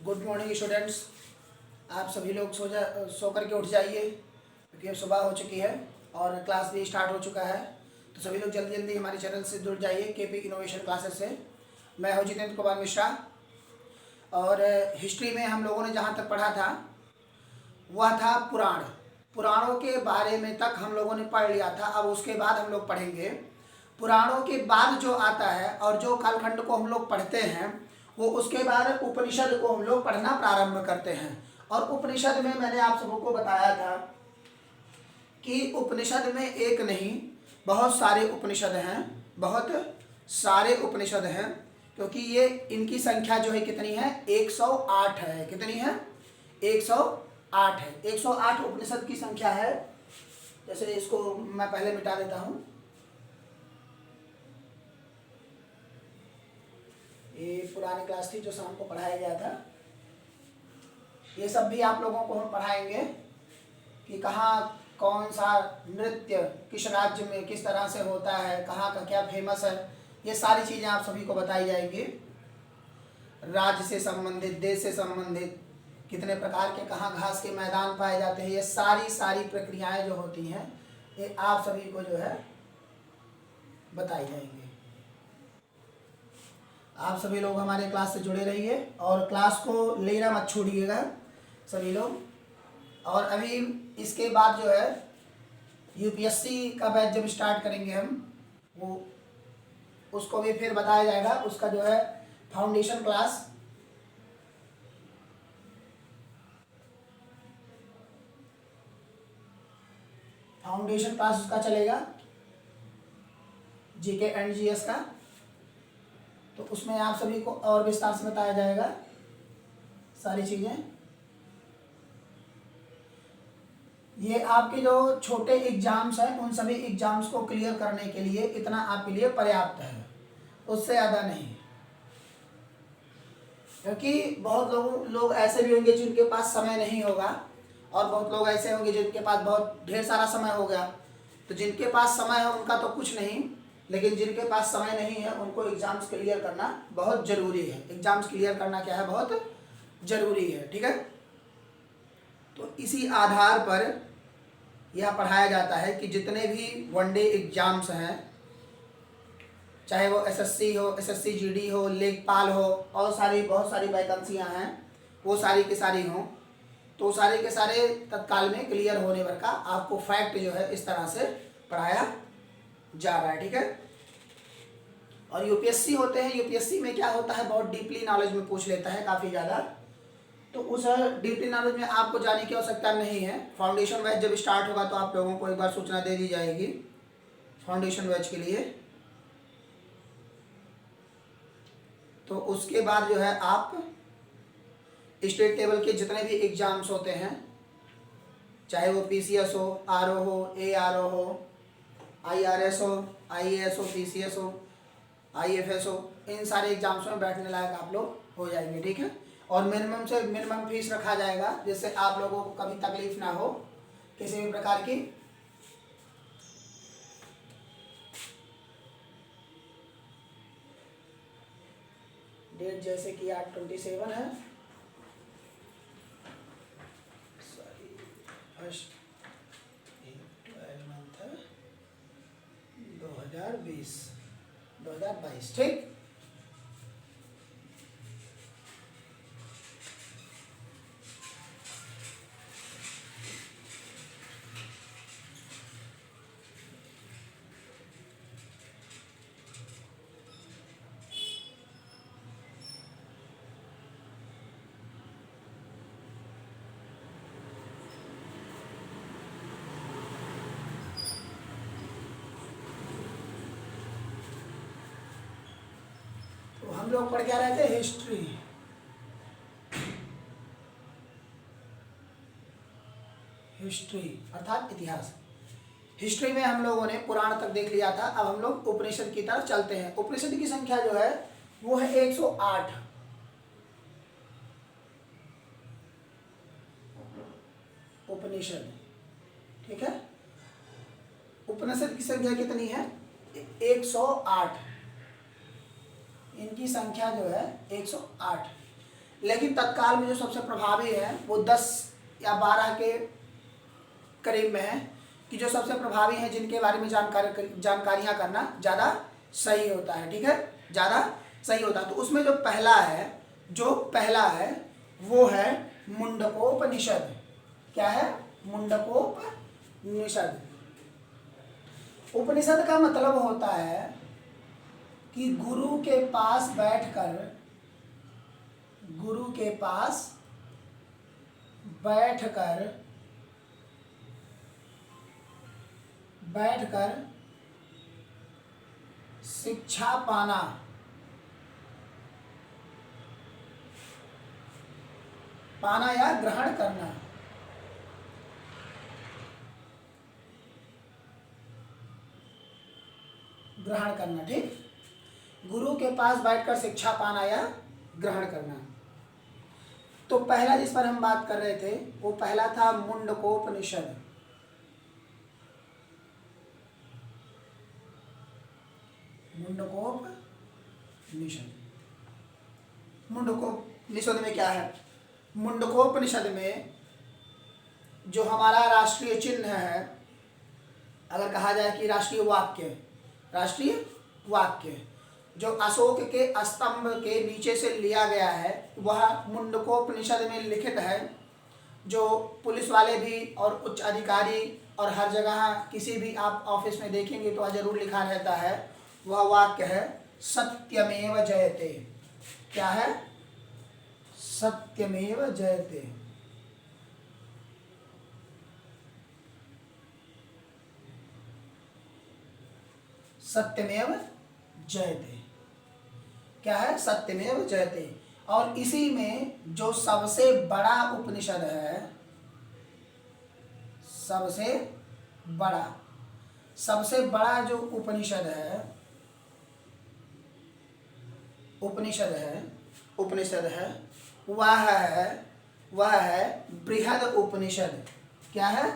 Good morning students. आप सभी लोग सो करके उठ जाइए क्योंकि अब सुबह हो चुकी है और क्लास भी स्टार्ट हो चुका है। तो सभी लोग जल्दी जल्दी हमारे चैनल से जुड़ जाइए केपी इनोवेशन क्लासेस से। मैं हूं जितेंद्र कुमार मिश्रा और हिस्ट्री में हम लोगों ने जहां तक पढ़ा था वह था पुराणों के बारे में तक हम लोगों ने पढ़ लिया था। अब उसके बाद हम लोग पढ़ेंगे पुराणों के बाद जो आता है और जो कालखंड को हम लोग पढ़ते हैं वो उसके बाद उपनिषद को हम लोग पढ़ना प्रारंभ करते हैं। और उपनिषद में मैंने आप सबको बताया था कि उपनिषद में एक नहीं बहुत सारे उपनिषद हैं क्योंकि ये इनकी संख्या जो है कितनी है 108 है। कितनी है 108 है। 108 उपनिषद की संख्या है। जैसे इसको मैं पहले मिटा देता हूँ। ये पुरानी क्लास थी जो शाम को पढ़ाया गया था। ये सब भी आप लोगों को हम पढ़ाएंगे कि कहाँ कौन सा नृत्य किस राज्य में किस तरह से होता है, कहाँ का क्या फेमस है, ये सारी चीज़ें आप सभी को बताई जाएंगी। राज्य से संबंधित, देश से संबंधित, कितने प्रकार के कहाँ घास के मैदान पाए जाते हैं, ये सारी प्रक्रियाएं जो होती हैं ये आप सभी को जो है बताई जाएंगी। आप सभी लोग हमारे क्लास से जुड़े रहिए और क्लास को लेना मत छोड़िएगा सभी लोग। और अभी इसके बाद जो है यूपीएससी का बैच जब स्टार्ट करेंगे हम वो उसको भी फिर बताया जाएगा। उसका जो है फाउंडेशन क्लास उसका चलेगा जीके एंड जीएस का। तो उसमें आप सभी को और विस्तार से बताया जाएगा सारी चीज़ें। ये आपके जो छोटे एग्जाम्स हैं उन सभी एग्जाम्स को क्लियर करने के लिए इतना आपके लिए पर्याप्त है, उससे ज़्यादा नहीं। क्योंकि बहुत लोग ऐसे भी होंगे जिनके पास समय नहीं होगा और बहुत लोग ऐसे होंगे जिनके पास बहुत ढेर सारा समय हो गया। तो जिनके पास समय है उनका तो कुछ नहीं, लेकिन जिनके पास समय नहीं है उनको एग्ज़ाम्स क्लियर करना बहुत ज़रूरी है। एग्ज़ाम्स क्लियर करना क्या है, बहुत ज़रूरी है। ठीक है, तो इसी आधार पर यह पढ़ाया जाता है कि जितने भी वनडे एग्ज़ाम्स हैं, चाहे वो एसएससी हो, एसएससी जीडी हो, लेखपाल हो और बहुत सारी वैकेंसियाँ हैं, वो सारी की सारी हों, तो सारे के सारे तत्काल में क्लियर होने पर का आपको फैक्ट जो है इस तरह से पढ़ाया जा रहा है। ठीक है, और यूपीएससी होते हैं, यूपीएससी में क्या होता है बहुत डीपली नॉलेज में पूछ लेता है काफ़ी ज़्यादा। तो उस डीपली नॉलेज में आपको जाने की आवश्यकता नहीं है। फाउंडेशन बैच जब स्टार्ट होगा तो आप लोगों को एक बार सूचना दे दी जाएगी फाउंडेशन बैच के लिए। तो उसके बाद जो है आप स्टेट लेवल के जितने भी एग्ज़ाम्स होते हैं, चाहे वो पीसीएस हो, आरओ हो, एआरओ हो, आईआरएस हो, आईएएस हो, पीसीएस हो, आईएफएस हो, इन सारे एग्जाम्स में बैठने लायक आप लोग हो जाएंगे। ठीक है, और मिनिमम से मिनिमम फीस रखा जाएगा जिससे आप लोगों को कभी तकलीफ ना हो किसी भी प्रकार की। डेट जैसे कि 8/27 है, फर्स्ट 12 मंथ है 2022। ठीक, हम लोग पढ़ क्या रहे थे, हिस्ट्री अर्थात इतिहास। हिस्ट्री में हम लोगों ने पुराण तक देख लिया था। अब हम लोग उपनिषद की तरफ चलते हैं। उपनिषद की संख्या जो है वो है 108। उपनिषद, ठीक है, उपनिषद की संख्या कितनी है 108। इनकी संख्या जो है 108। लेकिन तत्काल में जो सबसे प्रभावी है वो 10 या 12 के करीब में है कि जो सबसे प्रभावी हैं जिनके बारे में जानकारियाँ करना ज़्यादा सही होता है। ठीक है, ज़्यादा सही होता है। तो उसमें जो पहला है वो है मुंडकोपनिषद। क्या है? मुंडकोपनिषद। उपनिषद का मतलब होता है कि गुरु के पास बैठकर शिक्षा पाना या ग्रहण करना। ठीक, गुरु के पास बैठकर शिक्षा पाना या ग्रहण करना। तो पहला जिस पर हम बात कर रहे थे वो पहला था मुंडकोपनिषद। मुंडकोपनिषद में क्या है? मुंडकोपनिषद में जो हमारा राष्ट्रीय चिन्ह है, अगर कहा जाए कि राष्ट्रीय वाक्य जो अशोक के स्तंभ के नीचे से लिया गया है वह मुंडकोपनिषद में लिखित है। जो पुलिस वाले भी और उच्च अधिकारी और हर जगह किसी भी आप ऑफिस में देखेंगे तो जरूर लिखा रहता है, वह वाक्य है सत्यमेव जयते। क्या है? सत्यमेव जयते। सत्यमेव जयते। क्या है? सत्यमेव जयते। और इसी में जो सबसे बड़ा उपनिषद है, सबसे बड़ा जो उपनिषद है वह है बृहद उपनिषद। क्या है?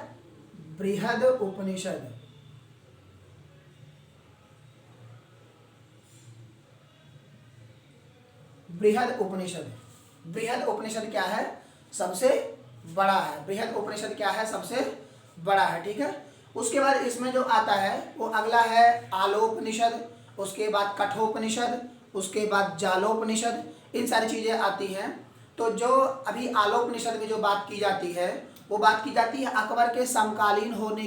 बृहद उपनिषद। बृहद उपनिषद क्या है? सबसे बड़ा है। बृहद उपनिषद क्या है? सबसे बड़ा है। ठीक है, उसके बाद इसमें जो आता है वो अगला है आलोपनिषद, उसके बाद कठोपनिषद, उसके बाद जालोपनिषद। इन सारी चीज़ें आती हैं। तो जो अभी आलोपनिषद में जो बात की जाती है वो बात की जाती है अकबर के समकालीन होने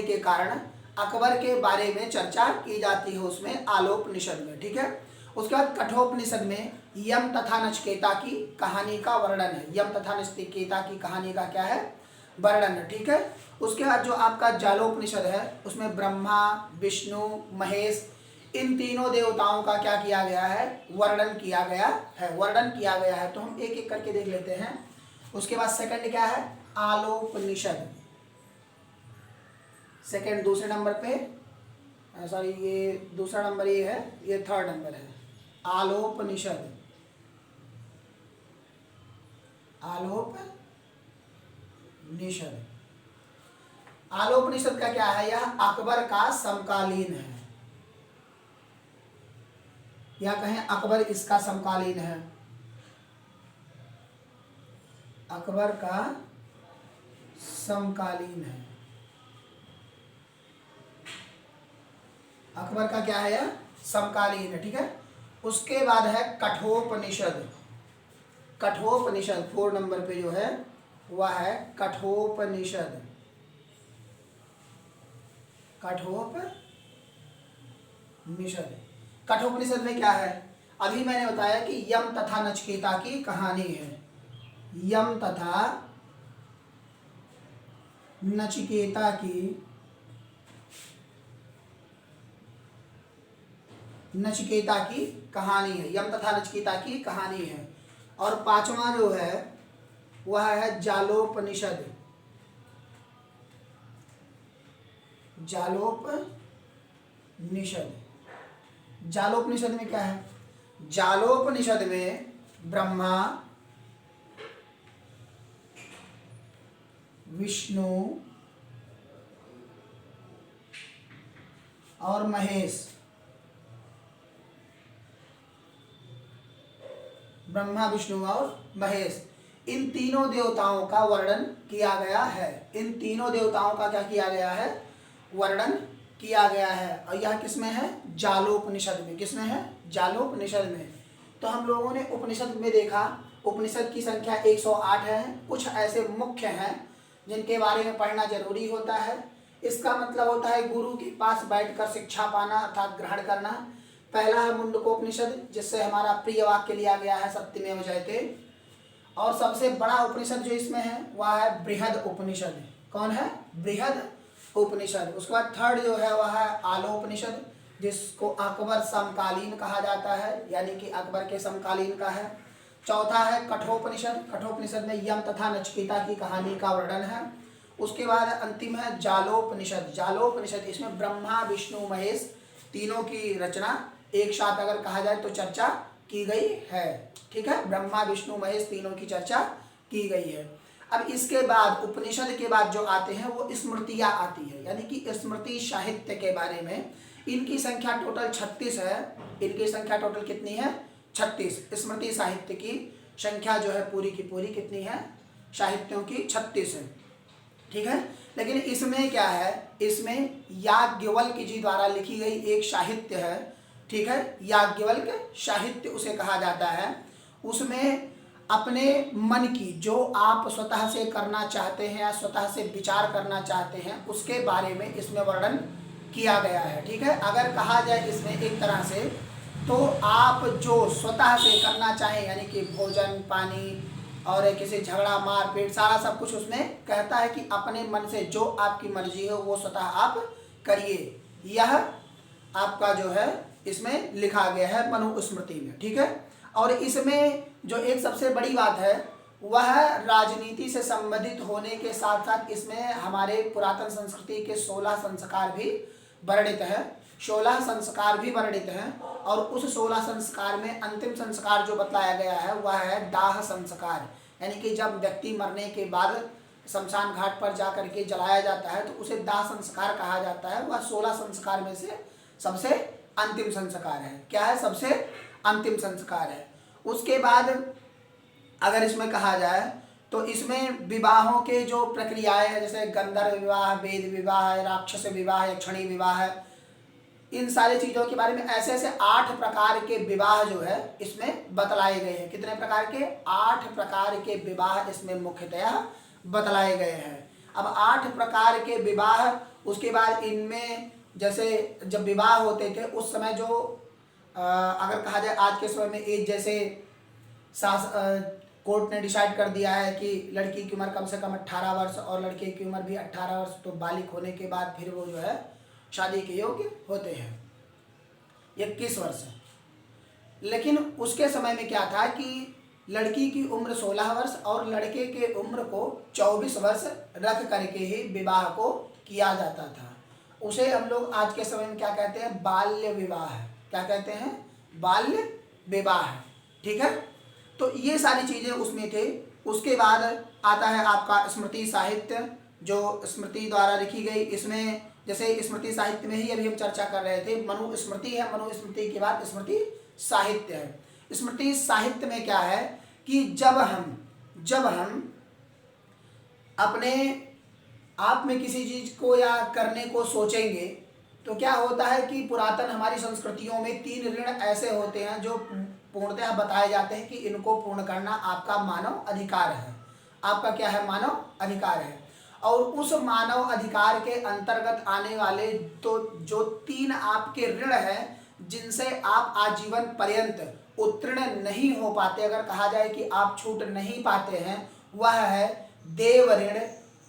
के कारण अकबर के बारे में चर्चा की जाती है उसमें आलोपनिषद में। ठीक है, उसके बाद कठोपनिषद में यम तथा नचिकेता की कहानी का वर्णन है। यम तथा नचिकेता की कहानी का क्या है? वर्णन है। ठीक है, उसके बाद जो आपका जालोपनिषद है उसमें ब्रह्मा, विष्णु, महेश इन तीनों देवताओं का क्या किया गया है? वर्णन किया गया है। तो हम एक एक करके देख लेते हैं। उसके बाद सेकंड क्या है? आलोपनिषद। सेकंड दूसरे नंबर पे, सॉरी ये दूसरा नंबर ये है, ये थर्ड नंबर है आलोपनिषद। आलोपनिषद का क्या है? यह अकबर का समकालीन है, या कहें अकबर इसका समकालीन है। अकबर का समकालीन है। अकबर का क्या है? यह समकालीन है। ठीक है, उसके बाद है कठोपनिषद। 4 नंबर पे जो है वह है कठोपनिषद। कठोपनिषद में क्या है? अभी मैंने बताया कि यम तथा नचिकेता की कहानी है। यम तथा नचिकेता की कहानी है। यम तथा नचिकेता की कहानी है। और 5वां जो है वह है जालोपनिषद। जालोपनिषद में क्या है? जालोपनिषद में ब्रह्मा, विष्णु और महेश ब्रह्मा विष्णु और महेश, इन तीनों देवताओं का वर्णन किया गया है। इन तीनों देवताओं का क्या किया गया है? वर्णन किया गया है। और यह किसमें है? जालोपनिषद में। किसमें है? जालोपनिषद में। तो हम लोगों ने उपनिषद में देखा, उपनिषद की संख्या 108 है। कुछ ऐसे मुख्य हैं जिनके बारे में पढ़ना जरूरी होता है। इसका मतलब होता है गुरु के पास बैठकर शिक्षा पाना अर्थात ग्रहण करना। पहला है मुंडकोपनिषद, जिससे हमारा प्रिय वाक्य लिया गया है सत्यमेव जयते। और सबसे बड़ा उपनिषद जो इसमें है वह है बृहद उपनिषद। कौन है? बृहद उपनिषद। उसके बाद थर्ड जो है वह है आलोपनिषद, जिसको अकबर समकालीन कहा जाता है, यानी कि अकबर के समकालीन का है। चौथा है कठोपनिषद। कठोपनिषद में यम तथा नचिकेता की कहानी का वर्णन है। उसके बाद अंतिम है जालोपनिषद। जालोपनिषद, इसमें ब्रह्मा विष्णु महेश तीनों की रचना एक साथ अगर कहा जाए तो चर्चा की गई है। ठीक है, ब्रह्मा विष्णु महेश तीनों की चर्चा की गई है। अब इसके बाद उपनिषद के बाद जो आते हैं वो स्मृतियाँ आती है, यानी कि स्मृति साहित्य के बारे में। इनकी संख्या टोटल 36 है। इनकी संख्या टोटल कितनी है? 36। स्मृति साहित्य की संख्या जो है पूरी की पूरी कितनी है? साहित्यों की 36 है। ठीक है, लेकिन इसमें क्या है? इसमें याज्ञवल्क जी द्वारा लिखी गई एक साहित्य है। ठीक है, याज्ञवल्क साहित्य उसे कहा जाता है। उसमें अपने मन की जो आप स्वतः से करना चाहते हैं या स्वतः से विचार करना चाहते हैं उसके बारे में इसमें वर्णन किया गया है। ठीक है, अगर कहा जाए इसमें एक तरह से तो आप जो स्वतः से करना चाहें, यानी कि भोजन पानी और किसी झगड़ा मारपीट सारा सब कुछ उसमें कहता है कि अपने मन से जो आपकी मर्जी हो वो स्वतः आप करिए। यह आपका जो है इसमें लिखा गया है मनुस्मृति में। ठीक है, और इसमें जो एक सबसे बड़ी बात है वह राजनीति से संबंधित होने के साथ साथ इसमें हमारे पुरातन संस्कृति के 16 संस्कार भी वर्णित हैं। 16 संस्कार भी वर्णित हैं और उस 16 संस्कार में अंतिम संस्कार जो बताया गया है वह है दाह संस्कार, यानी कि जब व्यक्ति मरने के बाद शमशान घाट पर जा करके जलाया जाता है तो उसे दाह संस्कार कहा जाता है। वह 16 संस्कार में से सबसे अंतिम संस्कार है। क्या है? सबसे अंतिम संस्कार है। उसके बाद अगर इसमें कहा जाए तो इसमें विवाहों के जो प्रक्रियाएं हैं, जैसे गंधर्व विवाह, वेद विवाह, राक्षस विवाह, यक्षणी विवाह, इन सारी चीज़ों के बारे में ऐसे ऐसे 8 प्रकार के विवाह जो है इसमें बतलाए गए हैं। कितने प्रकार के? 8 प्रकार के विवाह इसमें मुख्यतया बतलाए गए हैं। अब 8 प्रकार के विवाह, उसके बाद इनमें जैसे जब विवाह होते थे उस समय जो अगर कहा जाए आज के समय में एज, जैसे कोर्ट ने डिसाइड कर दिया है कि लड़की की उम्र कम से कम 18 वर्ष और लड़के की उम्र भी 18 वर्ष, तो बालिग होने के बाद फिर वो जो है शादी के योग्य होते हैं। 21 वर्ष। लेकिन उसके समय में क्या था कि लड़की की उम्र 16 वर्ष और लड़के के उम्र को 24 वर्ष रख करके ही विवाह को किया जाता था। उसे हम लोग आज के समय में क्या कहते हैं? बाल्य विवाह। क्या कहते हैं? बाल्य विवाह। ठीक है, तो ये सारी चीज़ें उसमें थे। उसके बाद आता है आपका स्मृति साहित्य, जो स्मृति द्वारा लिखी गई। इसमें जैसे स्मृति साहित्य में ही अभी हम चर्चा कर रहे थे, मनुस्मृति है, मनुस्मृति के बाद स्मृति साहित्य है। स्मृति साहित्य में क्या है कि जब हम अपने आप में किसी चीज़ को या करने को सोचेंगे तो क्या होता है कि पुरातन हमारी संस्कृतियों में 3 ऋण ऐसे होते हैं जो पूर्णतः बताए जाते हैं कि इनको पूर्ण करना आपका मानव अधिकार है। आपका क्या है? मानव अधिकार है। और उस मानव अधिकार के अंतर्गत आने वाले तो जो 3 आपके ऋण हैं जिनसे आप आजीवन पर्यंत उत्तीर्ण नहीं हो पाते, अगर कहा जाए कि आप छूट नहीं पाते हैं, वह है देव ऋण,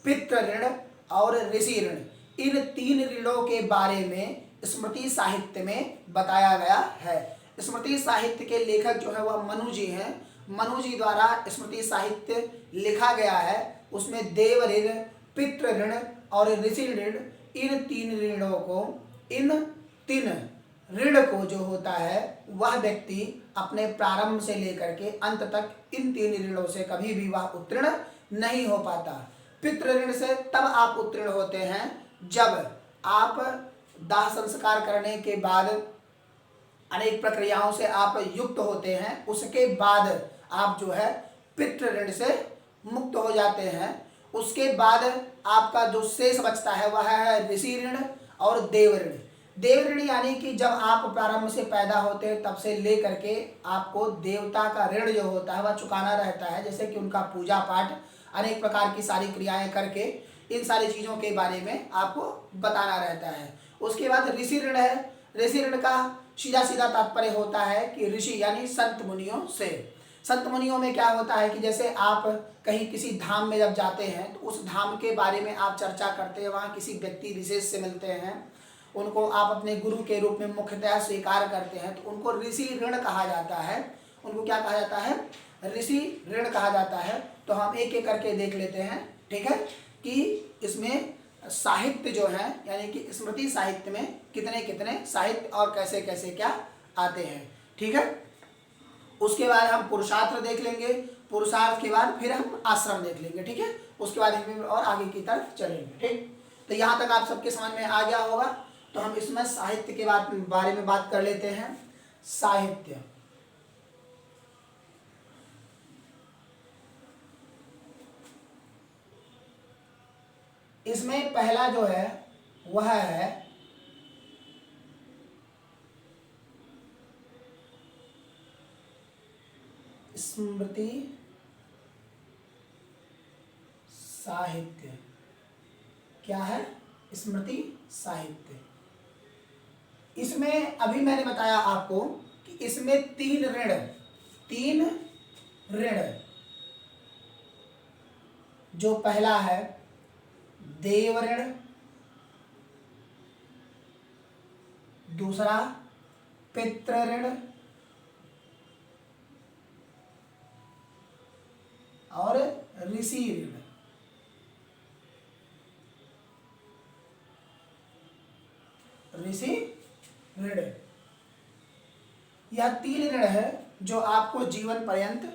पितृ ऋण और ऋषि ऋण। इन 3 ऋणों के बारे में स्मृति साहित्य में बताया गया है। स्मृति साहित्य के लेखक जो है वह मनु जी हैं। मनु जी द्वारा स्मृति साहित्य लिखा गया है। उसमें देव ऋण, पितृ ऋण और ऋषि ऋण, इन 3 ऋणों को, इन 3 ऋण को जो होता है वह व्यक्ति अपने प्रारंभ से लेकर के अंत तक इन 3 ऋणों से कभी भी वह उत्तीर्ण नहीं हो पाता। पितृ ऋण से तब आप उत्तीर्ण होते हैं जब आप दाह संस्कार करने के बाद अनेक प्रक्रियाओं से आप युक्त होते हैं, उसके बाद आप जो है पितृ ऋण से मुक्त हो जाते हैं। उसके बाद आपका जो शेष बचता है वह है ऋषि ऋण और देव ऋण। देव ऋण यानी कि जब आप प्रारंभ से पैदा होते हैं तब से ले करके आपको देवता का ऋण जो होता है वह चुकाना रहता है, जैसे कि उनका पूजा पाठ, अनेक प्रकार की सारी क्रियाएं करके इन सारी चीज़ों के बारे में आपको बताना रहता है। उसके बाद ऋषि ऋण है। ऋषि ऋण का सीधा सीधा तात्पर्य होता है कि ऋषि यानी संत मुनियों से। संत मुनियों में क्या होता है कि जैसे आप कहीं किसी धाम में जब जाते हैं तो उस धाम के बारे में आप चर्चा करते हैं, वहाँ किसी व्यक्ति विशेष से मिलते हैं, उनको आप अपने गुरु के रूप में मुख्यतः स्वीकार करते हैं, तो उनको ऋषि ऋण कहा जाता है। उनको क्या कहा जाता है? ऋषि ऋण कहा जाता है। तो हम एक एक करके देख लेते हैं, ठीक है, कि इसमें साहित्य जो है यानी कि स्मृति साहित्य में कितने कितने साहित्य और कैसे कैसे क्या आते हैं, ठीक है। उसके बाद हम पुरुषार्थ देख लेंगे, पुरुषार्थ के बाद फिर हम आश्रम देख लेंगे, ठीक है। उसके बाद हम और आगे की तरफ चलेंगे, ठीक। तो यहाँ तक आप सबके समझ में आ गया होगा। तो हम इसमें साहित्य के बारे में बात कर लेते हैं। साहित्य, इसमें पहला जो है वह है स्मृति साहित्य। क्या है? स्मृति साहित्य। इसमें अभी मैंने बताया आपको कि इसमें तीन ऋण, जो पहला है देव ऋण, दूसरा पितृ ऋण और ऋषि ऋण। ऋषि ऋण, यह तीन ऋण है जो आपको जीवन पर्यंत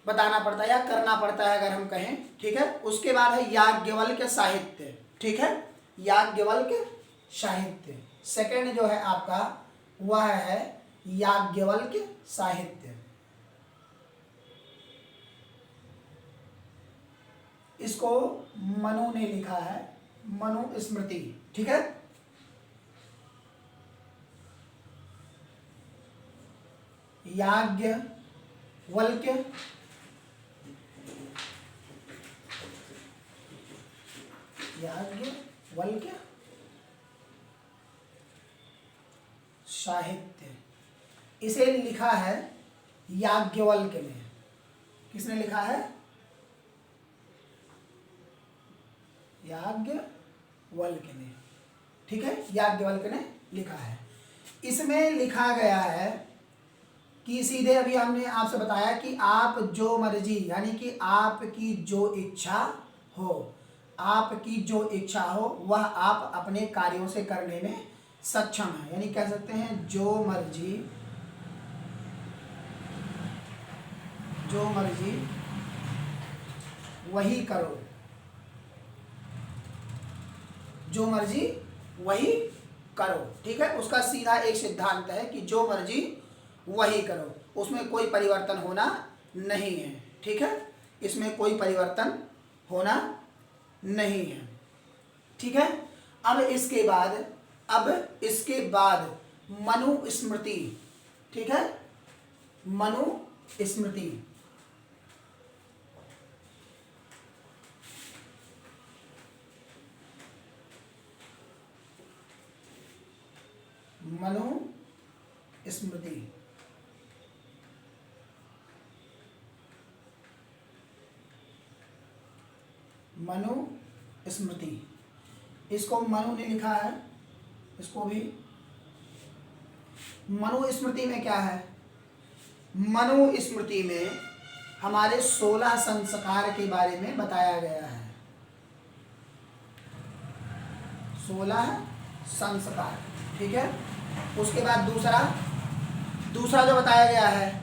बताना पड़ता है या करना पड़ता है अगर हम कहें, ठीक है। उसके बाद है याज्ञवल्क्य साहित्य, ठीक है, याज्ञवल्क्य साहित्य। सेकंड जो है आपका वह है याज्ञवल्क्य साहित्य। इसको मनु ने लिखा है, मनु स्मृति, ठीक है। याज्ञवल्क्य साहित्य, इसे लिखा है याज्ञवल्क्य ने। किसने लिखा है? याज्ञवल्क्य ने, ठीक है, याज्ञवल्क्य ने लिखा है। इसमें लिखा गया है कि सीधे अभी हमने आपसे बताया कि आप जो मर्जी यानी कि आपकी जो इच्छा हो वह आप अपने कार्यों से करने में सक्षम है। यानी कह सकते हैं जो मर्जी वही करो, जो मर्जी वही करो, ठीक है। उसका सीधा एक सिद्धांत है कि जो मर्जी वही करो, उसमें कोई परिवर्तन होना नहीं है, ठीक है, इसमें कोई परिवर्तन होना नहीं है, ठीक है। अब इसके बाद मनु स्मृति, ठीक है, मनु स्मृति। मनु स्मृति, मनु स्मृति, इसको मनु ने लिखा है। इसको भी मनु स्मृति में क्या है? मनु स्मृति में हमारे 16 संस्कार के बारे में बताया गया है। 16 संस्कार, ठीक है। उसके बाद दूसरा जो बताया गया है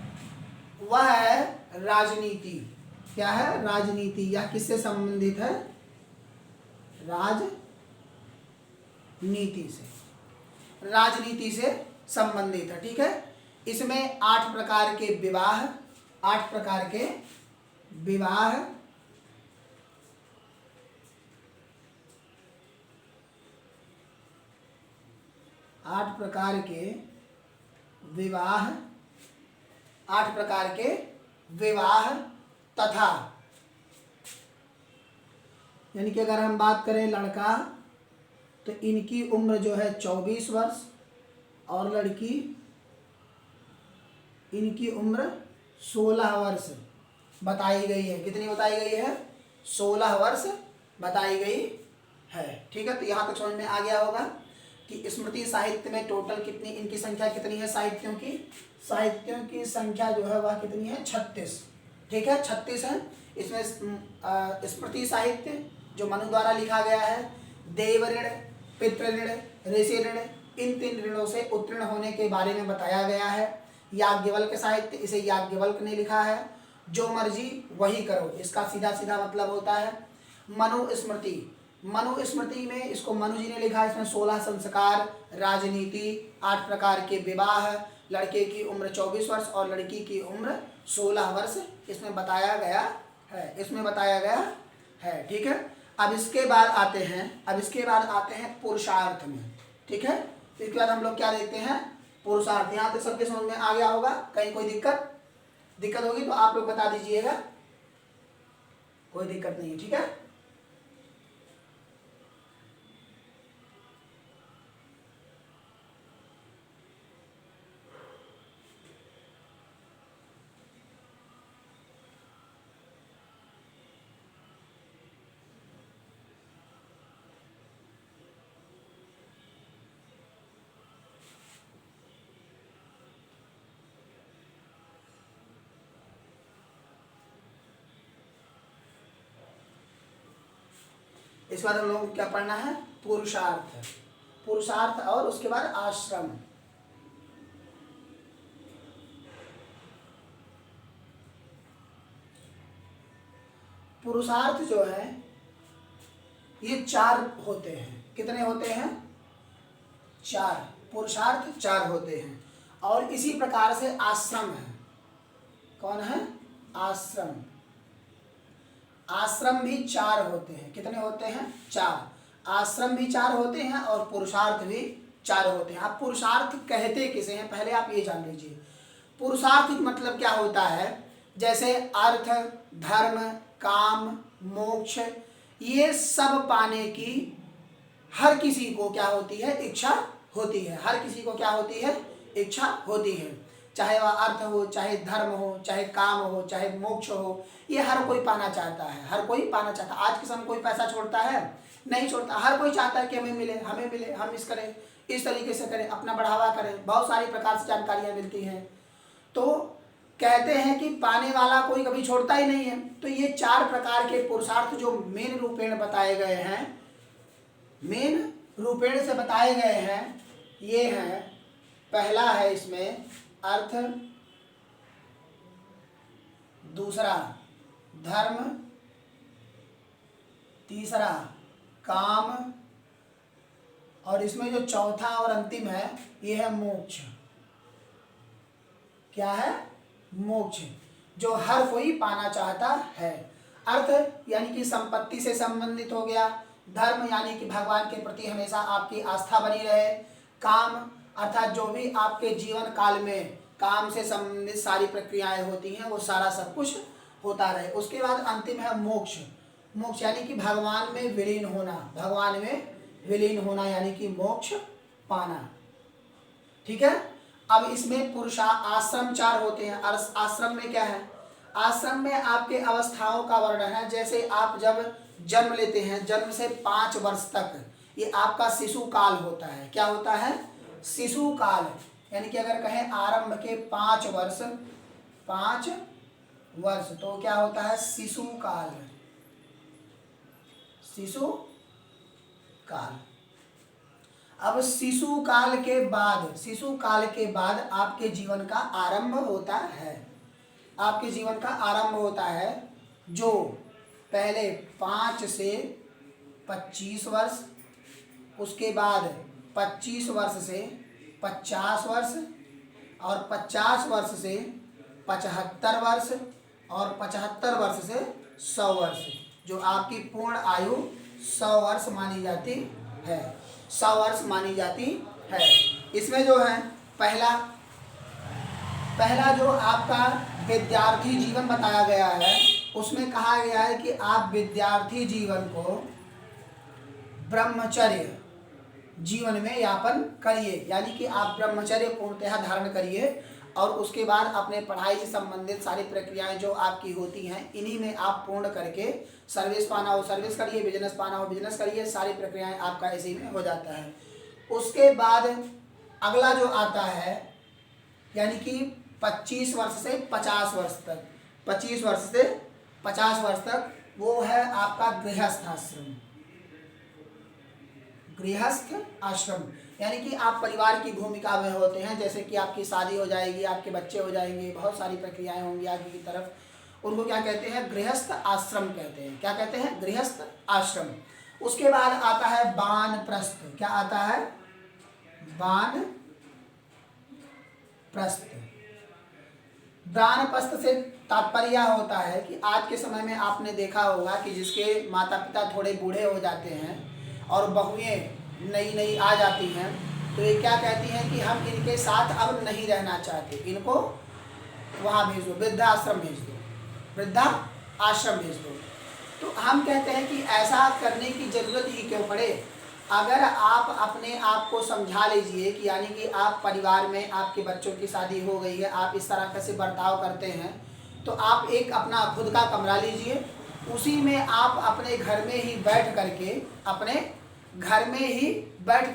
वह है राजनीति। क्या है? राजनीति। यह किससे संबंधित है? राजनीति से। राजनीति से संबंधित है। ठीक है, इसमें 8 प्रकार के विवाह, 8 प्रकार के विवाह, 8 प्रकार के विवाह, 8 प्रकार के विवाह तथा, यानी कि अगर हम बात करें लड़का तो इनकी उम्र जो है 24 वर्ष और लड़की इनकी उम्र 16 वर्ष बताई गई है। कितनी बताई गई है? 16 वर्ष बताई गई है। ठीक है, तो यहाँ तक समझ में आ गया होगा कि स्मृति साहित्य में टोटल कितनी, इनकी संख्या कितनी है साहित्यों की? साहित्यों की संख्या जो है वह कितनी है? 36। ठीक है, 36 है। इसमें स्मृति साहित्य जो मनु द्वारा लिखा गया है, देव ऋण, पितृ ऋण, ऋषि ऋण, इन 3 ऋणों से उत्तीर्ण होने के बारे में बताया गया है। याज्ञवल्क साहित्य, इसे याज्ञवल्क ने लिखा है। जो मर्जी वही करो, इसका सीधा सीधा मतलब होता है। मनुस्मृति, मनुस्मृति में इसको मनु जी ने लिखा है। इसमें 16 संस्कार, राजनीति, 8 प्रकार के विवाह, लड़के की उम्र 24 वर्ष और लड़की की उम्र 16 वर्ष इसमें बताया गया है, इसमें बताया गया है। ठीक है, अब इसके बाद आते हैं पुरुषार्थ में। ठीक है, तो इसके बाद हम लोग क्या देखते हैं? पुरुषार्थ। यहाँ तक सबके समझ में आ गया होगा? कहीं कोई दिक्कत होगी तो आप लोग बता दीजिएगा, कोई दिक्कत नहीं है। ठीक है, इसके बाद हम लोगों को क्या पढ़ना है? पुरुषार्थ। पुरुषार्थ और उसके बाद आश्रम। पुरुषार्थ जो है ये 4 होते हैं। कितने होते हैं? 4। पुरुषार्थ 4 होते हैं। और इसी प्रकार से आश्रम है। कौन है? आश्रम। आश्रम भी 4 होते हैं। कितने होते हैं? 4। आश्रम भी 4 होते हैं और पुरुषार्थ भी 4 होते हैं। आप पुरुषार्थ कहते किसे हैं पहले आप ये जान लीजिए। पुरुषार्थ मतलब क्या होता है? जैसे अर्थ, धर्म, काम, मोक्ष, ये सब पाने की हर किसी को क्या होती है? इच्छा होती है। हर किसी को क्या होती है? इच्छा होती है। चाहे वह अर्थ हो, चाहे धर्म हो, चाहे काम हो, चाहे मोक्ष हो, ये हर कोई पाना चाहता है। हर कोई पाना चाहता है। आज के समय कोई पैसा छोड़ता है? नहीं छोड़ता। हर कोई चाहता है कि हमें मिले, हम इस करें, इस तरीके से करें, अपना बढ़ावा करें। बहुत सारी प्रकार से जानकारियाँ मिलती हैं। तो कहते हैं कि पाने वाला कोई कभी छोड़ता ही नहीं है। तो ये 4 प्रकार के पुरुषार्थ जो मेन रूपेण बताए गए हैं, मेन रूपेण से बताए गए हैं, ये हैं। पहला है इसमें अर्थ, दूसरा धर्म, तीसरा काम, और इसमें जो चौथा और अंतिम है ये है मोक्ष। क्या है? मोक्ष, जो हर कोई पाना चाहता है। अर्थ यानी कि संपत्ति से संबंधित हो गया। धर्म यानी कि भगवान के प्रति हमेशा आपकी आस्था बनी रहे। काम अर्थात जो भी आपके जीवन काल में काम से संबंधित सारी प्रक्रियाएं होती हैं वो सारा सब कुछ होता रहे। उसके बाद अंतिम है मोक्ष। मोक्ष यानी कि भगवान में विलीन होना, भगवान में विलीन होना यानी कि मोक्ष पाना। ठीक है, अब इसमें पुरुष आश्रम 4 होते हैं। आश्रम में क्या है? आश्रम में आपके अवस्थाओं का वर्णन है। जैसे आप जब जन्म लेते हैं, जन्म से 5 वर्ष तक ये आपका शिशु काल होता है। क्या होता है? शिशु काल। यानी कि अगर कहें आरंभ के 5 वर्ष, 5 वर्ष तो क्या होता है? शिशु काल। शिशु काल। अब शिशु काल के बाद आपके जीवन का आरंभ होता है। आपके जीवन का आरंभ होता है जो पहले 5 से 25 वर्ष, उसके बाद 25 वर्ष से 50 वर्ष, और 50 वर्ष से 75 वर्ष, और 75 वर्ष से 100 वर्ष, जो आपकी पूर्ण आयु 100 वर्ष मानी जाती है, 100 वर्ष मानी जाती है। इसमें जो है पहला जो आपका विद्यार्थी जीवन बताया गया है, उसमें कहा गया है कि आप विद्यार्थी जीवन को ब्रह्मचर्य जीवन में यापन करिए, यानी कि आप ब्रह्मचर्य पूर्णतः धारण करिए, और उसके बाद अपने पढ़ाई से संबंधित सारी प्रक्रियाएं जो आपकी होती हैं, इन्हीं में आप पूर्ण करके सर्विस पाना हो सर्विस करिए, बिजनेस पाना हो बिजनेस करिए, सारी प्रक्रियाएं आपका इसी में हो जाता है। उसके बाद अगला जो आता है, यानी कि 25 वर्ष से 50 वर्ष तक, 25 वर्ष से 50 वर्ष तक, वो है आपका गृहस्थ आश्रम। गृहस्थ आश्रम यानी कि आप परिवार की भूमिका में होते हैं, जैसे कि आपकी शादी हो जाएगी, आपके बच्चे हो जाएंगे, बहुत सारी प्रक्रियाएं होंगी आगे की तरफ, उनको क्या कहते हैं? गृहस्थ आश्रम कहते हैं। क्या कहते हैं? गृहस्थ आश्रम। उसके बाद आता है वानप्रस्थ। क्या आता है? वानप्रस्थ। वानप्रस्थ से तात्पर्य होता है कि आज के समय में आपने देखा होगा कि जिसके माता पिता थोड़े बूढ़े हो जाते हैं और बहुएं नई नई आ जाती हैं, तो ये क्या कहती हैं कि हम इनके साथ अब नहीं रहना चाहते, इनको वहाँ भेज दो, वृद्धाश्रम भेज दो, वृद्धा आश्रम भेज दो। तो हम कहते हैं कि ऐसा करने की ज़रूरत ही क्यों पड़े? अगर आप अपने आप को समझा लीजिए कि यानी कि आप परिवार में आपके बच्चों की शादी हो गई है, आप इस तरह से बर्ताव करते हैं, तो आप एक अपना खुद का कमरा लीजिए, उसी में आप अपने घर में ही बैठ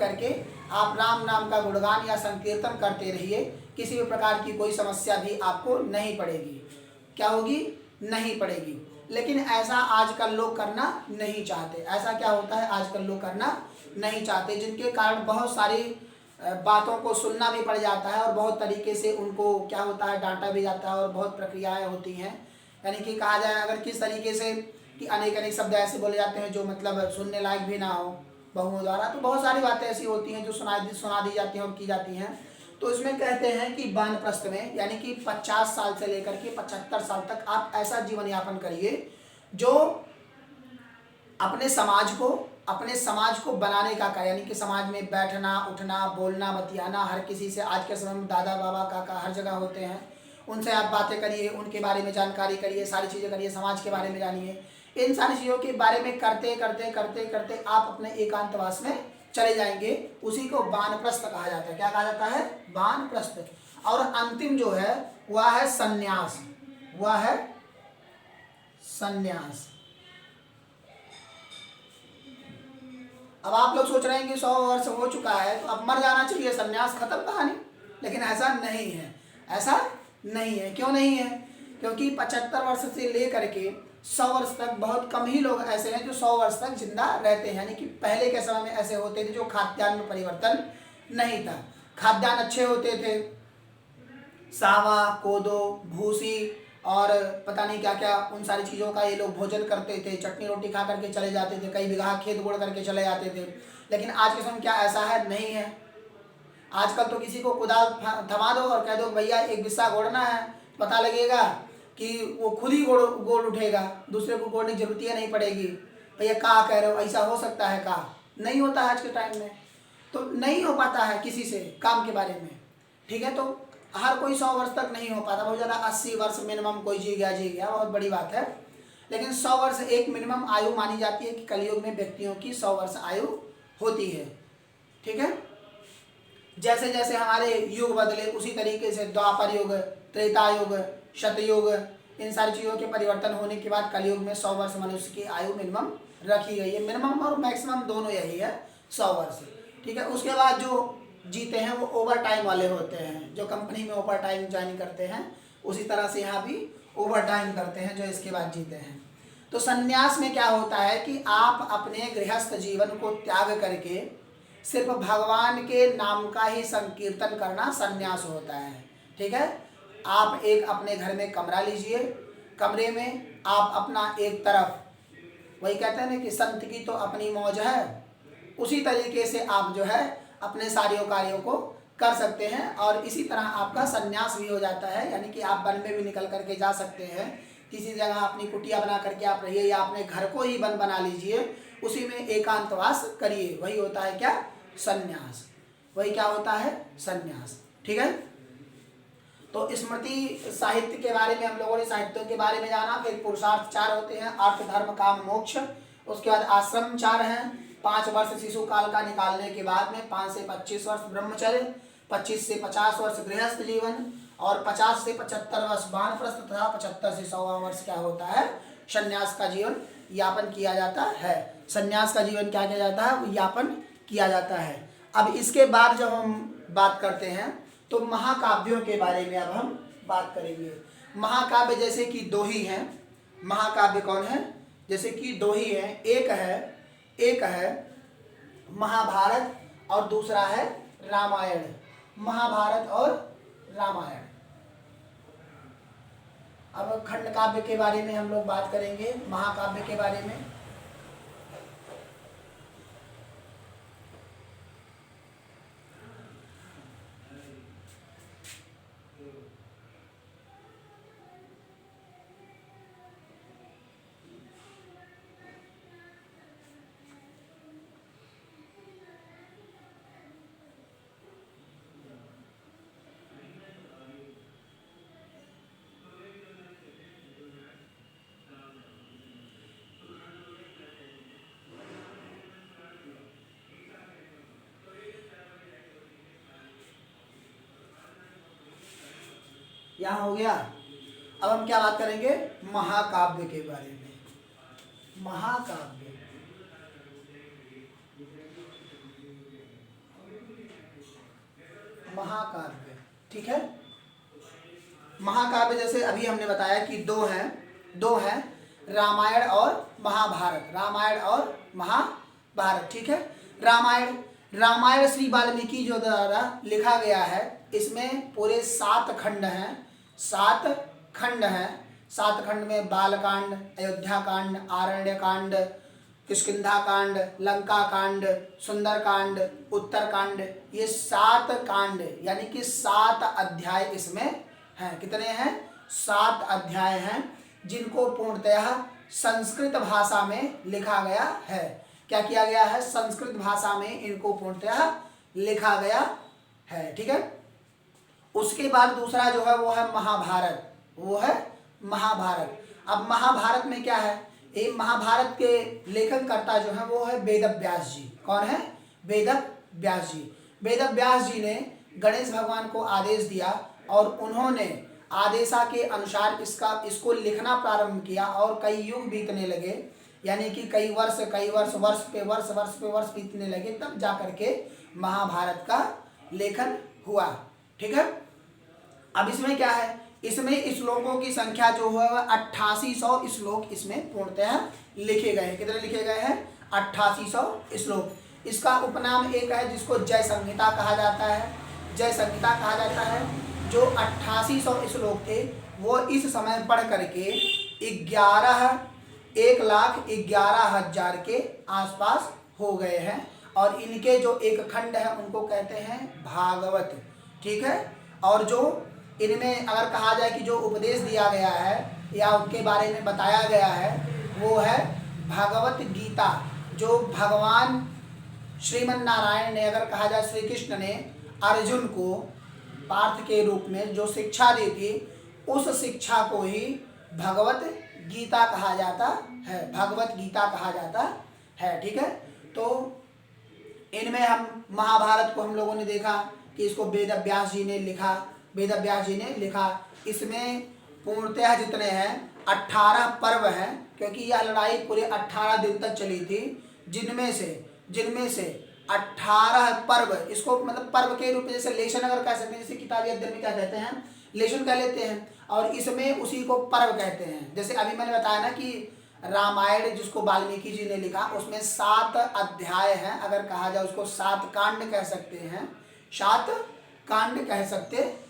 करके आप राम नाम का गुणगान या संकीर्तन करते रहिए। किसी भी प्रकार की कोई समस्या भी आपको नहीं पड़ेगी। क्या होगी? नहीं पड़ेगी। लेकिन ऐसा आजकल लोग करना नहीं चाहते। ऐसा क्या होता है? आजकल लोग करना नहीं चाहते, जिनके कारण बहुत सारी बातों को सुनना भी पड़ जाता है और बहुत तरीके से उनको क्या होता है? डांटा भी जाता है और बहुत प्रक्रियाएं होती हैं। यानी कि कहा जाए अगर किस तरीके से कि अनेक शब्द ऐसे बोले जाते हैं जो मतलब सुनने लायक भी ना हो बहुओं द्वारा, तो बहुत सारी बातें ऐसी होती हैं जो सुना दी जाती हैं और की जाती हैं। तो इसमें कहते हैं कि वानप्रस्थ में यानी कि 50 साल से लेकर के 75 साल तक आप ऐसा जीवन यापन करिए जो अपने समाज को बनाने का कार्य, यानी कि समाज में बैठना, उठना, बोलना, बतियाना, हर किसी से, आज के समय में दादा बाबा काका हर जगह होते हैं, उनसे आप बातें करिए, उनके बारे में जानकारी करिए, सारी चीज़ें करिए, समाज के बारे में जानिए। इन सारी चीज़ों के बारे में करते करते आप अपने एकांतवास में चले जाएंगे। उसी को वानप्रस्थ कहा जाता है। क्या कहा जाता है? वानप्रस्थ। और अंतिम जो है वह है संन्यास। वह है संन्यास। अब आप लोग सोच रहे हैं कि 100 वर्ष हो चुका है तो अब मर जाना चाहिए, संन्यास खत्म कहानी। लेकिन ऐसा नहीं है। ऐसा नहीं है। क्यों नहीं है? क्योंकि 75 वर्ष से लेकर के 100 वर्ष तक बहुत कम ही लोग ऐसे हैं जो 100 वर्ष तक जिंदा रहते हैं। यानी कि पहले के समय में ऐसे होते थे जो खाद्यान्न में परिवर्तन नहीं था, खाद्यान्न अच्छे होते थे, सावा, कोदो, भूसी और पता नहीं क्या क्या, उन सारी चीज़ों का ये लोग भोजन करते थे, चटनी रोटी खा करके चले जाते थे, कई बीघा खेत गोड़ करके चले जाते थे। लेकिन आज के समय क्या ऐसा है? नहीं है। आजकल तो किसी को कुदाल थमा दो और कह दो भैया एक बिस्सा गोड़ना है, पता लगेगा कि वो खुद ही गोड़ उठेगा, दूसरे को गोड़ने की जरूरत ही नहीं पड़ेगी। भैया कहा कह रहे हो, ऐसा हो सकता है? कहा नहीं होता है आज के टाइम में, तो नहीं हो पाता है किसी से काम के बारे में। ठीक है, तो हर कोई 100 वर्ष तक नहीं हो पाता, बहुत ज़्यादा 80 वर्ष मिनिमम कोई जी गया, बहुत बड़ी बात है। लेकिन 100 वर्ष एक मिनिमम आयु मानी जाती है कि कलयुग में व्यक्तियों की 100 वर्ष आयु होती है। ठीक है, जैसे जैसे हमारे युग बदले उसी तरीके से द्वापर युग, त्रेता युग, शतयुग, इन सारी चीज़ों के परिवर्तन होने के बाद कलयुग में 100 वर्ष मनुष्य की आयु मिनिमम रखी गई है। मिनिमम और मैक्सिमम दोनों यही है, 100 वर्ष। ठीक है, उसके बाद जो जीते हैं वो ओवर टाइम वाले होते हैं, जो कंपनी में ओवर टाइम ज्वाइन करते हैं, उसी तरह से यहाँ भी ओवर टाइम करते हैं जो इसके बाद जीते हैं। तो संन्यास में क्या होता है कि आप अपने गृहस्थ जीवन को त्याग करके सिर्फ भगवान के नाम का ही संकीर्तन करना संन्यास होता है। ठीक है, आप एक अपने घर में कमरा लीजिए, कमरे में आप अपना एक तरफ, वही कहते हैं ना कि संत की तो अपनी मौज है, उसी तरीके से आप जो है अपने सारे कार्यों को कर सकते हैं। और इसी तरह आपका संन्यास भी हो जाता है, यानी कि आप वन में भी निकल करके जा सकते हैं। किसी जगह अपनी कुटिया बना करके आप रहिए, या अपने घर को ही वन बना लीजिए, उसी में एकांतवास करिए, वही होता है क्या? संन्यास। वही क्या होता है? संन्यास। ठीक है। तो स्मृति साहित्य के बारे में हम लोगों ने साहित्यों के बारे में जाना। फिर पुरुषार्थ 4 होते हैं, अर्थ धर्म काम मोक्ष। उसके बाद आश्रम 4 हैं, 5 वर्ष शिशु काल का निकालने के बाद में 5 से 25 वर्ष ब्रह्मचर्य, 25 से 50 वर्ष गृहस्थ जीवन, और 50 से 75 वर्ष वानप्रस्थ तथा 75 से 100वां वर्ष क्या होता है? संन्यास का जीवन यापन किया जाता है। संन्यास का जीवन क्या किया जाता है? यापन किया जाता है। अब इसके बाद जब हम बात करते हैं तो महाकाव्यों के बारे में अब हम बात करेंगे। महाकाव्य जैसे कि 2 ही हैं। महाकाव्य कौन है? जैसे कि 2 ही हैं, एक है महाभारत और दूसरा है रामायण। महाभारत और रामायण। अब खंड काव्य के बारे में हम लोग बात करेंगे, महाकाव्य के बारे में। यहाँ हो गया। अब हम क्या बात करेंगे? महाकाव्य के बारे में। महाकाव्य, महाकाव्य, ठीक है। महाकाव्य जैसे अभी हमने बताया कि 2 हैं, रामायण और महाभारत। रामायण और महाभारत, ठीक है। रामायण श्री वाल्मीकि जो द्वारा लिखा गया है, इसमें पूरे 7 खंड हैं। 7 खंड हैं। 7 खंड में बालकांड, अयोध्या कांड, आरण्य कांड, किष्किंधा कांड, लंका कांड, सुंदर कांड, उत्तर कांड, ये 7 कांड यानी कि 7 अध्याय इसमें हैं। कितने हैं? 7 अध्याय हैं, जिनको पूर्णतः संस्कृत भाषा में लिखा गया है। क्या किया गया है? संस्कृत भाषा में इनको पूर्णतः लिखा गया है, ठीक है। उसके बाद दूसरा जो है वो है महाभारत। वो है महाभारत। अब महाभारत में क्या है? ये महाभारत के लेखन कर्ता जो है वो है वेदव्यास जी। कौन है? वेदव्यास जी। वेदव्यास जी ने गणेश भगवान को आदेश दिया और उन्होंने आदेशा के अनुसार इसको लिखना प्रारंभ किया, और कई युग बीतने लगे, यानी कि कई वर्ष वर्ष पे वर्ष बीतने लगे, तब जाकर के महाभारत का लेखन हुआ, ठीक है। अब इसमें क्या है? इसमें श्लोकों की संख्या जो है 8800 श्लोक इसमें पूर्णतः लिखे गए हैं। कितने लिखे गए हैं? 8800 श्लोक। इसका उपनाम एक है जिसको जय संहिता कहा जाता है। जय संहिता कहा जाता है। जो 8800 श्लोक थे वो इस समय पढ़ करके 1,11,000 के आसपास हो गए हैं, और इनके जो एक खंड है उनको कहते हैं भागवत, ठीक है। और जो इनमें अगर कहा जाए कि जो उपदेश दिया गया है या उनके बारे में बताया गया है वो है भगवत गीता, जो भगवान श्रीमन नारायण ने, अगर कहा जाए श्री कृष्ण ने अर्जुन को पार्थ के रूप में जो शिक्षा दी थी, उस शिक्षा को ही भगवत गीता कहा जाता है। भगवत गीता कहा जाता है, ठीक है। तो इनमें हम महाभारत को हम लोगों ने देखा कि इसको वेदव्यास जी ने लिखा। वेदव्यास जी ने लिखा। इसमें पूर्णतः जितने हैं 18 पर्व हैं, क्योंकि यह लड़ाई पूरे 18 दिन तक चली थी, जिनमें से 18 पर्व, इसको मतलब पर्व के रूप में जैसे लेशन अगर कह सकते हैं, जैसे किताबी अध्ययन में क्या कहते हैं, लेशन कह लेते हैं, और इसमें उसी को पर्व कहते हैं। जैसे अभी मैंने बताया ना कि रामायण जिसको वाल्मीकि जी ने लिखा, उसमें 7 अध्याय हैं, अगर कहा जाए उसको 7 कांड कह सकते हैं, 7 कांड कह सकते हैं,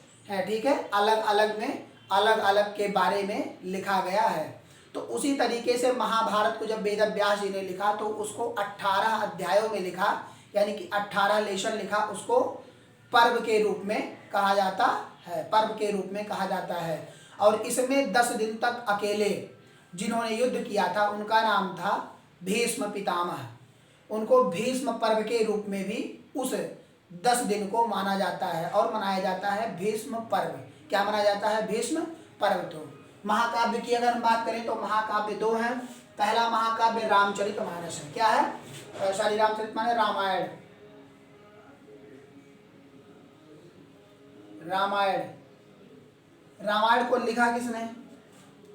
ठीक है। अलग अलग में अलग अलग के बारे में लिखा गया है। तो उसी तरीके से महाभारत को जब वेदव्यास जी ने लिखा तो उसको 18 अध्यायों में लिखा, यानी कि 18 लेशन लिखा, उसको पर्व के रूप में कहा जाता है, पर्व के रूप में कहा जाता है। और इसमें 10 दिन तक अकेले जिन्होंने युद्ध किया था उनका नाम था भीष्म पितामह। उनको भीष्म पर्व के रूप में भी उस 10 दिन को माना जाता है और मनाया जाता है भीष्म पर्व। क्या माना जाता है? भीष्म पर्व। तो महाकाव्य की अगर हम बात करें तो महाकाव्य 2 हैं। पहला महाकाव्य रामचरितमानस है। क्या है? सॉरी, रामचरितमानस, रामायण। रामायण, रामायण को लिखा किसने?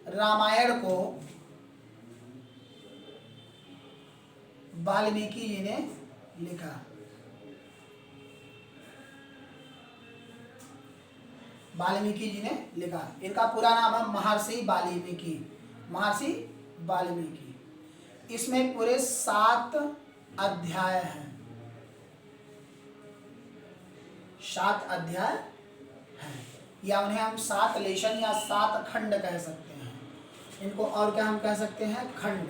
रामायण को वाल्मीकि जी ने लिखा। वाल्मीकि जी ने लिखा। इनका पूरा नाम है महर्षि वाल्मीकि। महर्षि वाल्मीकि। इसमें पूरे 7 अध्याय हैं। 7 अध्याय हैं, या उन्हें हम 7 लेशन या 7 खंड कह सकते हैं। इनको और क्या हम कह सकते हैं? खंड।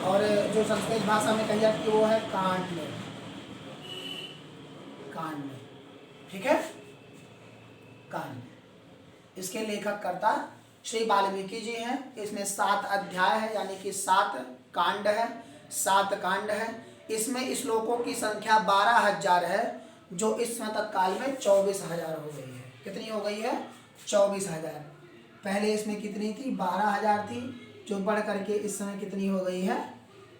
और जो संस्कृत भाषा में कही जाती है वो है कांड। कांड, ठीक है, कांड। इसके लेखक कर्ता श्री वाल्मीकि जी हैं। इसमें 7 अध्याय है, यानी कि 7 कांड है, 7 कांड है। इसमें श्लोकों की संख्या 12,000 है, जो इस समय तक काल में 24,000 हो गई है। कितनी हो गई है? 24,000। पहले इसमें कितनी थी? 12,000 थी, जो बढ़ करके इस समय कितनी हो गई है?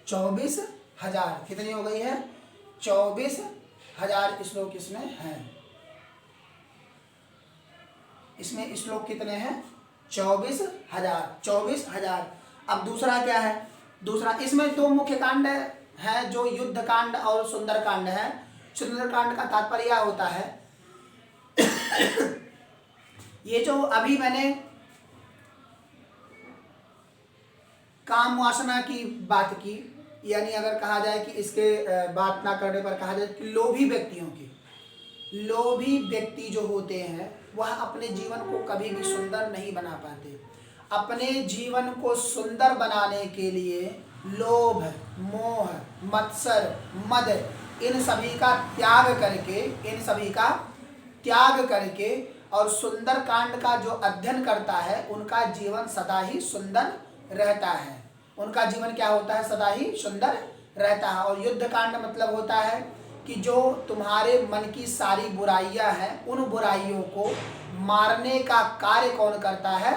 24,000। कितनी हो गई है? 24,000 श्लोक इसमें हैं। इसमें श्लोक कितने हैं? 24,000। 24,000। अब दूसरा क्या है? दूसरा, इसमें 2 मुख्य कांड है, जो युद्ध कांड और सुंदर कांड है। सुंदर कांड का तात्पर्य होता है ये जो अभी मैंने काम वासना की बात की, यानी अगर कहा जाए कि इसके बात ना करने पर कहा जाए कि लोभी व्यक्तियों की, लोभी व्यक्ति जो होते हैं वह अपने जीवन को कभी भी सुंदर नहीं बना पाते। अपने जीवन को सुंदर बनाने के लिए लोभ, मोह, मत्सर, मद, इन सभी का त्याग करके और सुंदर कांड का जो अध्ययन करता है उनका जीवन सदा ही सुंदर रहता है। उनका जीवन क्या होता है? सदा ही सुंदर रहता है। और युद्ध कांड मतलब होता है कि जो तुम्हारे मन की सारी बुराइयां हैं, उन बुराइयों को मारने का कार्य कौन करता है?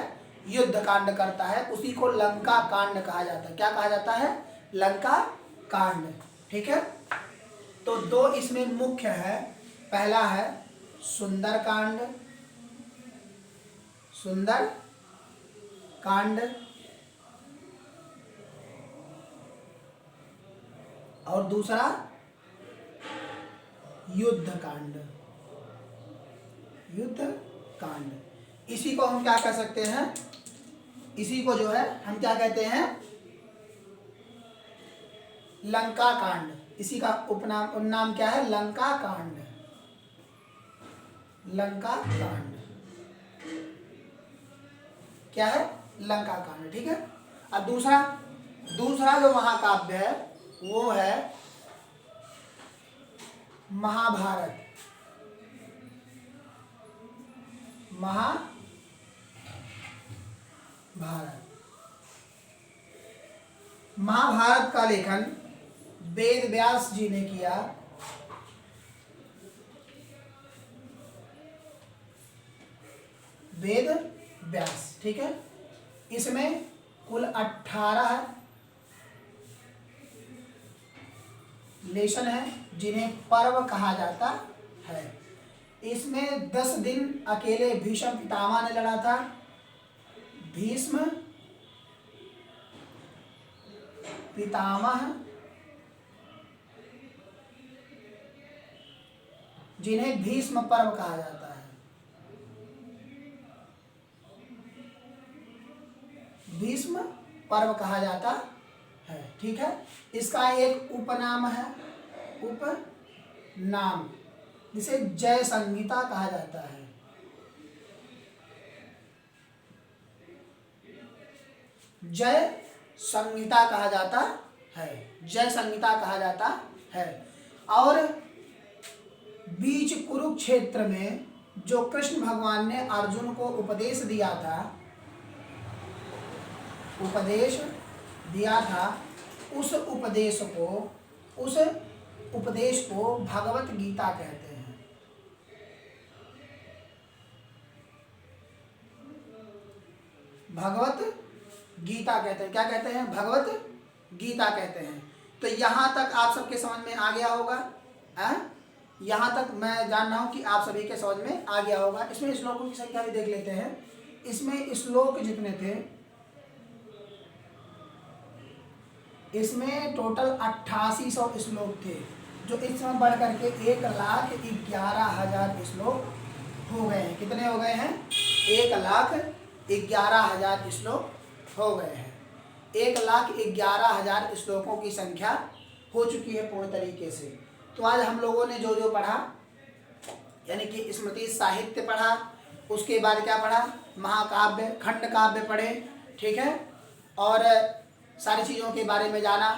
युद्ध कांड करता है। उसी को लंका कांड कहा जाता है। क्या कहा जाता है? लंका कांड। ठीक है, तो 2 इसमें मुख्य है। पहला है सुंदर कांड, सुंदर कांड, और दूसरा युद्ध कांड। युद्ध कांड, इसी को हम क्या कह सकते हैं? इसी को जो है हम क्या कहते हैं? लंका कांड। इसी का उपनाम नाम क्या है? लंका कांड। लंका कांड क्या है? लंका कांड। ठीक है। अब दूसरा जो महाकाव्य है वो है महाभारत। महाभारत का लेखन वेद व्यास जी ने किया। वेद व्यास, ठीक है। इसमें कुल 18 लेशन है, जिन्हें पर्व कहा जाता है। इसमें 10 दिन अकेले भीष्म पितामह ने लड़ा था। भीष्म पितामह, जिन्हें भीष्म पर्व कहा जाता है। भीष्म पर्व कहा जाता है, ठीक है। इसका एक उपनाम है, उपनाम, जिसे जय संहिता कहा जाता है। जय संहिता कहा जाता है, जय संहिता कहा जाता है। और बीच कुरुक्षेत्र में जो कृष्ण भगवान ने अर्जुन को उपदेश दिया था, उस उपदेश को भगवत गीता कहते हैं। भगवत गीता कहते हैं। क्या कहते हैं? भगवत गीता कहते हैं। तो यहाँ तक आप सबके समझ में आ गया होगा। यहाँ तक मैं जान रहा हूँ कि आप सभी के समझ में आ गया होगा। इसमें श्लोकों की संख्या भी देख लेते हैं। इसमें श्लोक जितने थे, इसमें टोटल 8800 श्लोक थे, जो इस समय बढ़ करके 1,11,000 श्लोक हो गए हैं। कितने हो गए हैं? 1,11,000 श्लोक हो गए हैं। 1,11,000 श्लोकों की संख्या हो चुकी है पूर्ण तरीके से। तो आज हम लोगों ने जो जो पढ़ा, यानी कि स्मृति साहित्य पढ़ा, उसके बाद क्या पढ़ा? महाकाव्य, खंड काव्य पढ़े, ठीक है, और सारी चीज़ों के बारे में जाना।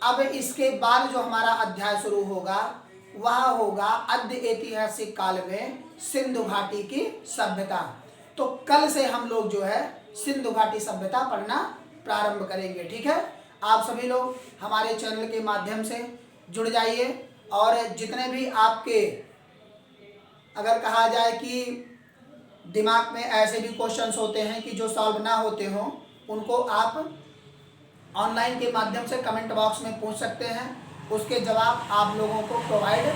अब इसके बाद जो हमारा अध्याय शुरू होगा वह होगा अद्य ऐतिहासिक काल में सिंधु घाटी की सभ्यता। तो कल से हम लोग जो है सिंधु घाटी सभ्यता पढ़ना प्रारंभ करेंगे, ठीक है। आप सभी लोग हमारे चैनल के माध्यम से जुड़ जाइए, और जितने भी आपके अगर कहा जाए कि दिमाग में ऐसे भी क्वेश्चंस होते हैं कि जो सॉल्व ना होते हों, उनको आप ऑनलाइन के माध्यम से कमेंट बॉक्स में पूछ सकते हैं। उसके जवाब आप लोगों को प्रोवाइड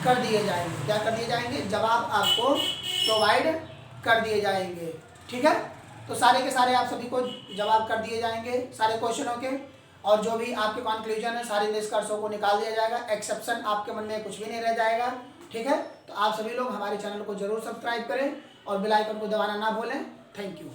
कर दिए जाएंगे। क्या कर दिए जाएंगे? जवाब आपको प्रोवाइड कर दिए जाएंगे, ठीक है। तो सारे के सारे आप सभी को जवाब कर दिए जाएंगे सारे क्वेश्चनों के, और जो भी आपके कंक्लूजन है सारे निष्कर्षों को निकाल दिया जाएगा। एक्सेप्शन आपके मन में कुछ भी नहीं रह जाएगा, ठीक है। तो आप सभी लोग हमारे चैनल को जरूर सब्सक्राइब करें और बेल आइकन को दबाना ना भूलें। Thank you.